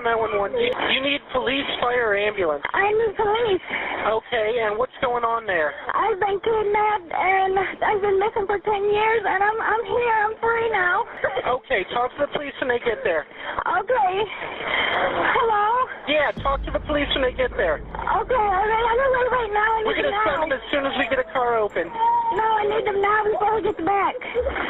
911. You need police, fire, or ambulance? I need police. Okay, and what's going on there? I've been kidnapped and I've been missing for 10 years and I'm here. I'm free now. Okay, talk to the police when they get there. Okay. Hello? Yeah, talk to the police when they get there. Okay, I'm on the way right now. We're going to send them as soon as we get a car open. No, I need them now before we get back.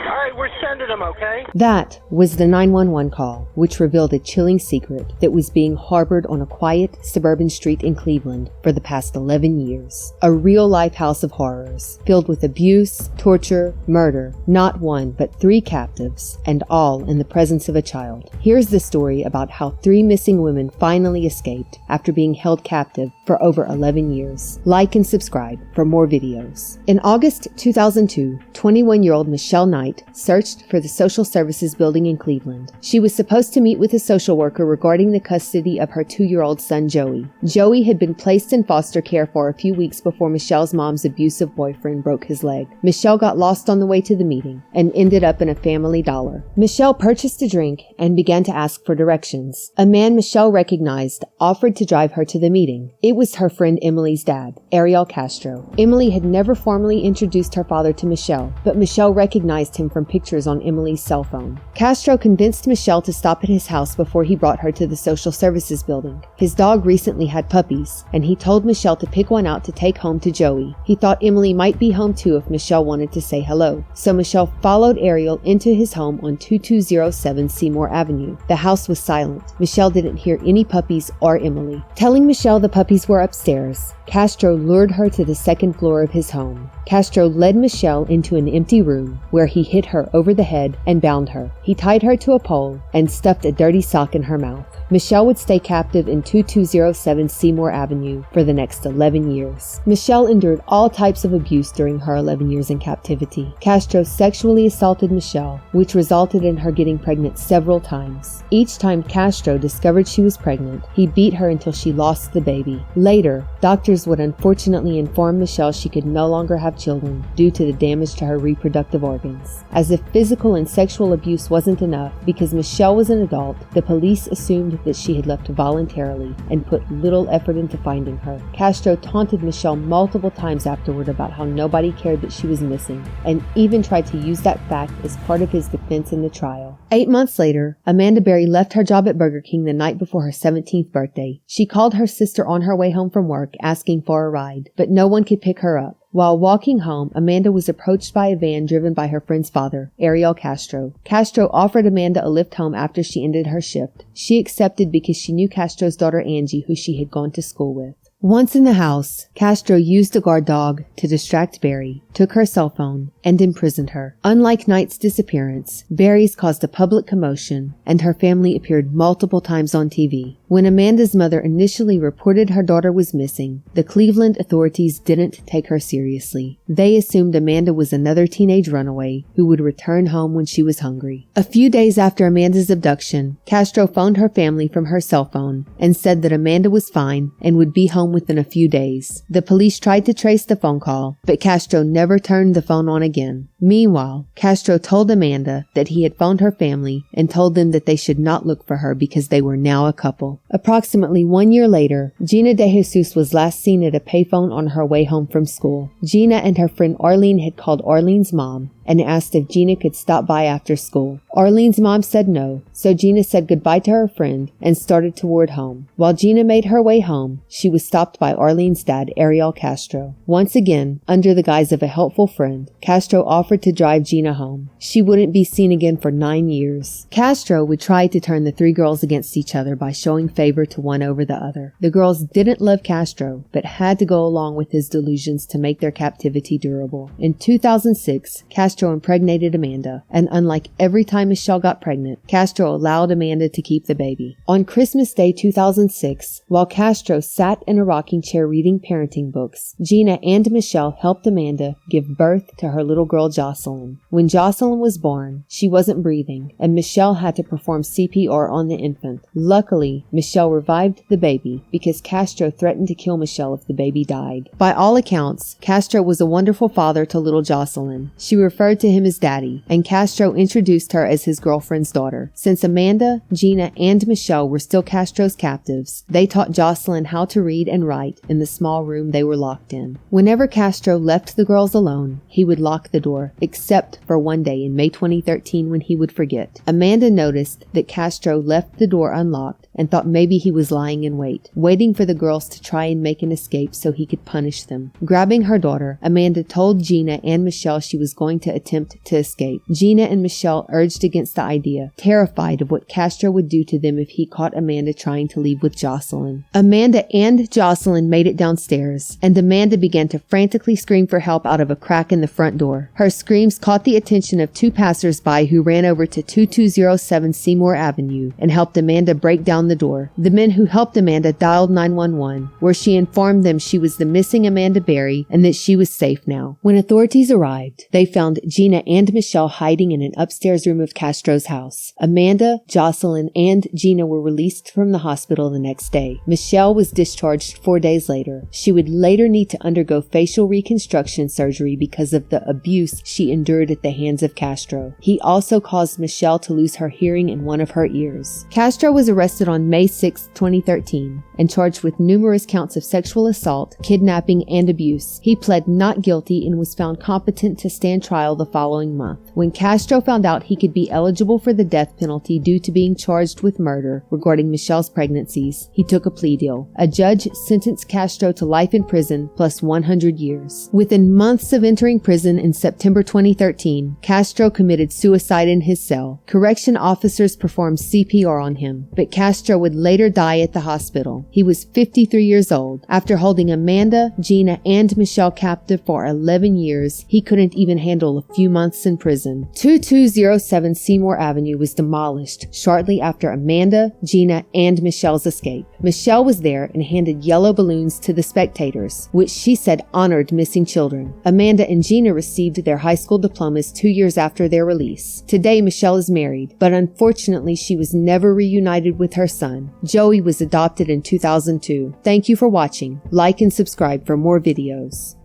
All right, we're sending them, okay? That was the 911 call, which revealed a chilling secret that was being harbored on a quiet suburban street in Cleveland for the past 11 years. A real-life house of horrors, filled with abuse, torture, murder, not one but 3 captives, and all in the presence of a child. Here's the story about how 3 missing women finally escaped after being held captive for over 11 years. Like and subscribe for more videos. In August 2002, 21-year-old Michelle Knight searched for the social services building in Cleveland. She was supposed to meet with a social worker regarding the custody of her 2-year-old son Joey. Joey had been placed in foster care for a few weeks before Michelle's mom's abusive boyfriend broke his leg. Michelle got lost on the way to the meeting and ended up in a Family Dollar. Michelle purchased a drink and began to ask for directions. A man Michelle recognized offered to drive her to the meeting. It was her friend Emily's dad, Ariel Castro. Emily had never formally introduced her father to Michelle, but Michelle recognized him from pictures on Emily's cell phone. Castro convinced Michelle to stop at his house before he brought her to the social services building. His dog recently had puppies, and he told Michelle to pick one out to take home to Joey. He thought Emily might be home too if Michelle wanted to say hello. So Michelle followed Ariel into his home on 2207 Seymour Avenue. The house was silent. Michelle didn't hear any puppies or Emily. Telling Michelle the puppies were upstairs, Castro lured her to the second floor of his home. Castro led Michelle into an empty room where he hit her over the head and bound her. He tied her to a pole and stuffed a dirty sock in her mouth. Michelle would stay captive in 2207 Seymour Avenue for the next 11 years. Michelle endured all types of abuse during her 11 years in captivity. Castro sexually assaulted Michelle, which resulted in her getting pregnant several times. Each time Castro discovered she was pregnant, he beat her until she lost the baby. Later, doctors would unfortunately inform Michelle she could no longer have children due to the damage to her reproductive organs. As if physical and sexual abuse wasn't enough, because Michelle was an adult, the police assumed that she had left voluntarily and put little effort into finding her. Castro taunted Michelle multiple times afterward about how nobody cared that she was missing, and even tried to use that fact as part of his defense in the trial. 8 months later, Amanda Berry left her job at Burger King the night before her 17th birthday. She called her sister on her way home from work asking for a ride, but no one could pick her up. While walking home, Amanda was approached by a van driven by her friend's father, Ariel Castro. Castro offered Amanda a lift home after she ended her shift. She accepted because she knew Castro's daughter Angie, who she had gone to school with. Once in the house, Castro used a guard dog to distract Berry, took her cell phone, and imprisoned her. Unlike Knight's disappearance, Berry's caused a public commotion, and her family appeared multiple times on TV. When Amanda's mother initially reported her daughter was missing, the Cleveland authorities didn't take her seriously. They assumed Amanda was another teenage runaway who would return home when she was hungry. A few days after Amanda's abduction, Castro phoned her family from her cell phone and said that Amanda was fine and would be home within a few days. The police tried to trace the phone call, but Castro never turned the phone on again. Meanwhile, Castro told Amanda that he had phoned her family and told them that they should not look for her because they were now a couple. Approximately 1 year later, Gina Dejesus was last seen at a payphone on her way home from school. Gina and her friend Arlene had called Arlene's mom and asked if Gina could stop by after school. Arlene's mom said no, so Gina said goodbye to her friend and started toward home. While Gina made her way home, she was stopped by Arlene's dad, Ariel Castro. Once again, under the guise of a helpful friend, Castro offered to drive Gina home. She wouldn't be seen again for 9 years. Castro would try to turn the 3 girls against each other by showing favor to one over the other. The girls didn't love Castro, but had to go along with his delusions to make their captivity durable. In 2006, Castro impregnated Amanda, and unlike every time Michelle got pregnant, Castro allowed Amanda to keep the baby. On Christmas Day 2006, while Castro sat in a rocking chair reading parenting books, Gina and Michelle helped Amanda give birth to her little girl Jocelyn. When Jocelyn was born, she wasn't breathing, and Michelle had to perform CPR on the infant. Luckily, Michelle revived the baby because Castro threatened to kill Michelle if the baby died. By all accounts, Castro was a wonderful father to little Jocelyn. She referred referred to him as Daddy, and Castro introduced her as his girlfriend's daughter. Since Amanda, Gina, and Michelle were still Castro's captives, they taught Jocelyn how to read and write in the small room they were locked in. Whenever Castro left the girls alone, he would lock the door, except for one day in May 2013 when he would forget. Amanda noticed that Castro left the door unlocked and thought maybe he was lying in wait, waiting for the girls to try and make an escape so he could punish them. Grabbing her daughter, Amanda told Gina and Michelle she was going to attempt to escape. Gina and Michelle urged against the idea, terrified of what Castro would do to them if he caught Amanda trying to leave with Jocelyn. Amanda and Jocelyn made it downstairs, and Amanda began to frantically scream for help out of a crack in the front door. Her screams caught the attention of two passers-by who ran over to 2207 Seymour Avenue and helped Amanda break down the door. The men who helped Amanda dialed 911, where she informed them she was the missing Amanda Berry and that she was safe now. When authorities arrived, they found Gina and Michelle hiding in an upstairs room of Castro's house. Amanda, Jocelyn, and Gina were released from the hospital the next day. Michelle was discharged 4 days later. She would later need to undergo facial reconstruction surgery because of the abuse she endured at the hands of Castro. He also caused Michelle to lose her hearing in one of her ears. Castro was arrested on May 6, 2013, and charged with numerous counts of sexual assault, kidnapping, and abuse. He pled not guilty and was found competent to stand trial the following month. When Castro found out he could be eligible for the death penalty due to being charged with murder regarding Michelle's pregnancies, he took a plea deal. A judge sentenced Castro to life in prison plus 100 years. Within months of entering prison in September 2013, Castro committed suicide in his cell. Correction officers performed CPR on him, but Castro would later die at the hospital. He was 53 years old. After holding Amanda, Gina, and Michelle captive for 11 years, he couldn't even handle a few months in prison. 2207 Seymour Avenue was demolished shortly after Amanda, Gina, and Michelle's escape. Michelle was there and handed yellow balloons to the spectators, which she said honored missing children. Amanda and Gina received their high school diplomas 2 years after their release. Today, Michelle is married, but unfortunately she was never reunited with her son. Joey was adopted in 2002. Thank you for watching. Like and subscribe for more videos.